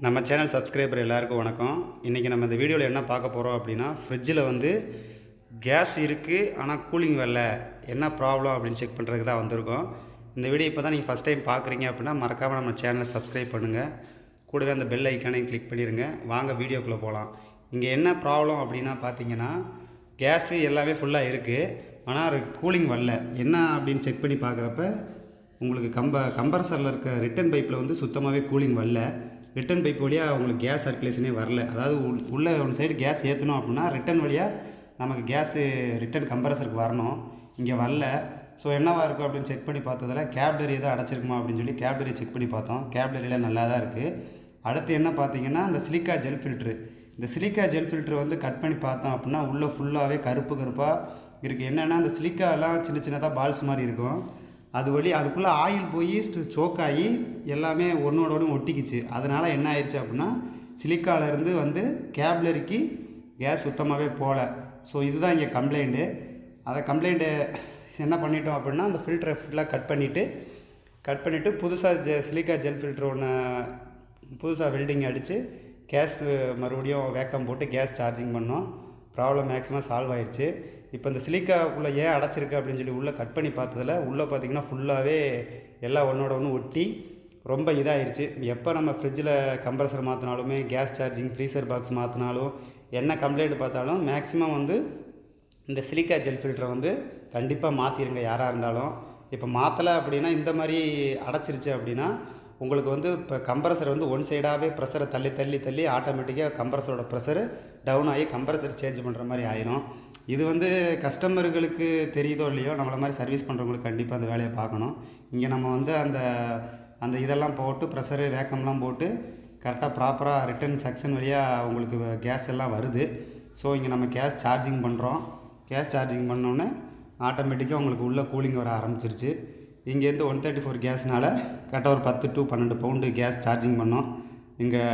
நம்ம channel subscriber எல்லாருக்கும் வணக்கம். இன்றைக்கி நம்ம இந்த வீடியோவில் என்ன பார்க்க போகிறோம் அப்படின்னா, ஃப்ரிட்ஜில் வந்து கேஸ் இருக்குது ஆனால் கூலிங் வரல, என்ன ப்ராப்ளம் அப்படின்னு செக் பண்ணுறதுக்கு தான் வந்திருக்கோம். இந்த வீடியோ இப்போ தான் நீங்கள் ஃபஸ்ட் டைம் பார்க்குறீங்க அப்படின்னா மறக்காமல் நம்ம சேனலை சப்ஸ்கிரைப் பண்ணுங்கள். கூடவே அந்த பெல் ஐக்கானையும் கிளிக் பண்ணிடுங்க. வாங்க வீடியோக்குள்ளே போகலாம். இங்கே என்ன ப்ராப்ளம் அப்படின்னா பார்த்தீங்கன்னா, கேஸு எல்லாமே ஃபுல்லாக இருக்குது ஆனால் கூலிங் வரல. என்ன அப்படின்னு செக் பண்ணி பார்க்குறப்ப உங்களுக்கு கம்ப்ரஸரில் இருக்க ரிட்டன் பைப்பில் வந்து சுத்தமாகவே கூலிங் வரல. ரிட்டன் பைப் வழியாக உங்களுக்கு கேஸ் சர்க்குலேஷனே வரல. அதாவது உள்ளே ஒன் சைடு கேஸ் ஏற்றணும் அப்படின்னா ரிட்டன் வழியாக நமக்கு கேஸு ரிட்டன் கம்ப்ரஸருக்கு வரணும், இங்கே வரல. ஸோ என்னவாக இருக்கும் அப்படின்னு செக் பண்ணி பார்த்ததில் கேப்லரி எதாவது அடைச்சிருக்குமா அப்படின்னு சொல்லி கேப்லரி செக் பண்ணி பார்த்தோம். கேப்லரியில் நல்லா தான் இருக்குது. அடுத்து என்ன பார்த்தீங்கன்னா, இந்த சிலிக்கா ஜெல் ஃபில்ட்ரு. இந்த சிலிக்கா ஜெல் ஃபில்ட்ரு வந்து கட் பண்ணி பார்த்தோம் அப்படின்னா உள்ளே ஃபுல்லாகவே கருப்பாக இருக்குது. என்னென்னா அந்த சிலிக்காலாம் சின்ன சின்னதாக பால்ஸ் மாதிரி இருக்கும். அதுக்குள்ளே ஆயில் போய் சோக்காகி எல்லாமே ஒன்றோட ஒன்று ஒட்டிக்கிச்சு. அதனால் என்ன ஆயிடுச்சு அப்படின்னா, சிலிக்காலேருந்து வந்து கேப்லரிக்கு கேஸ் சுத்தமாகவே போகல. ஸோ இதுதான் இங்கே கம்ப்ளைண்ட்டு. அதை கம்ப்ளைண்ட்டு என்ன பண்ணிட்டோம் அப்படின்னா, அந்த ஃபில்டரை ஃபுல்லாக கட் பண்ணிவிட்டு புதுசாக சிலிக்கா ஜெல் ஃபில்ட்ரு ஒன்று புதுசாக வெல்டிங் அடித்து கேஸ் மறுபடியும் வேக்கம் போட்டு கேஸ் சார்ஜிங் பண்ணோம். ப்ராப்ளம் மேக்ஸிமம் சால்வ் ஆயிடுச்சு. இப்போ இந்த சிலிக்காக்குள்ளே ஏன் அடைச்சிருக்கு அப்படின்னு சொல்லி உள்ளே கட் பண்ணி பார்த்ததில் உள்ளே பார்த்திங்கன்னா ஃபுல்லாகவே எல்லாம் ஒன்றோட ஒன்று ஒட்டி ரொம்ப இதாகிடுச்சு. எப்போ நம்ம ஃப்ரிட்ஜில் கம்ப்ரஸர் மாற்றினாலுமே, கேஸ் சார்ஜிங் ஃப்ரீசர் பாக்ஸ் மாற்றினாலும், என்ன கம்ப்ளைண்ட் பார்த்தாலும் மேக்ஸிமம் வந்து இந்த சிலிக்கா ஜெல் ஃபில்டரை வந்து கண்டிப்பாக மாற்றிடுங்க யாராக இருந்தாலும். இப்போ மாற்றலை அப்படின்னா, இந்த மாதிரி அடைச்சிருச்சு அப்படின்னா உங்களுக்கு வந்து இப்போ கம்ப்ரஸர் வந்து ஒன் சைடாகவே ப்ரெஷரை தள்ளி ஆட்டோமேட்டிக்காக கம்ப்ரஸரோட ப்ரெஷரு டவுன் ஆகி கம்ப்ரஸர் சேஞ்ச் பண்ணுற மாதிரி ஆயிரும். இது வந்து கஸ்டமர்களுக்கு தெரியுதோ இல்லையோ, நம்மளை மாதிரி சர்வீஸ் பண்ணுறவங்களுக்கு கண்டிப்பாக அந்த வேலையை பார்க்கணும். இங்கே நம்ம வந்து அந்த இதெல்லாம் போட்டு ப்ரெஷரு வேக்கம்லாம் போட்டு கரெக்டாக ப்ராப்பராக ரிட்டன் செக்ஷன் வழியாக உங்களுக்கு கேஸ் எல்லாம் வருது. ஸோ இங்கே நம்ம கேஸ் சார்ஜிங் பண்ணுறோம். கேஸ் சார்ஜிங் பண்ணோன்னே ஆட்டோமேட்டிக்காக உங்களுக்கு உள்ளே கூலிங் வர ஆரம்பிச்சிருச்சு. இங்கேருந்து 134 கேஸ்னால் கரெக்டாக ஒரு 10 to 12 பவுண்டு கேஸ் சார்ஜிங் பண்ணோம். இங்கே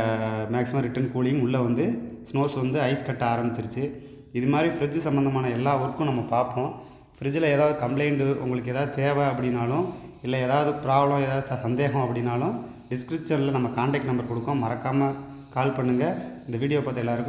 மேக்ஸிமம் ரிட்டன் கூலிங் உள்ளே வந்து ஸ்னோஸ் வந்து ஐஸ் கட்ட ஆரம்பிச்சிருச்சு. இது மாதிரி ஃப்ரிட்ஜு சம்மந்தமான எல்லா ஒர்க்கும் நம்ம பார்ப்போம். ஃப்ரிட்ஜில் ஏதாவது கம்ப்ளைண்ட்டு உங்களுக்கு ஏதாவது தேவை அப்படின்னாலும், இல்லை ஏதாவது ப்ராப்ளம் ஏதாவது சந்தேகம் அப்படின்னாலும் டிஸ்கிரிப்ஷனில் நம்ம கான்டாக்ட் நம்பர் கொடுக்கோம். மறக்காமல் கால் பண்ணுங்கள். இந்த வீடியோ பார்த்த எல்லாருக்கும்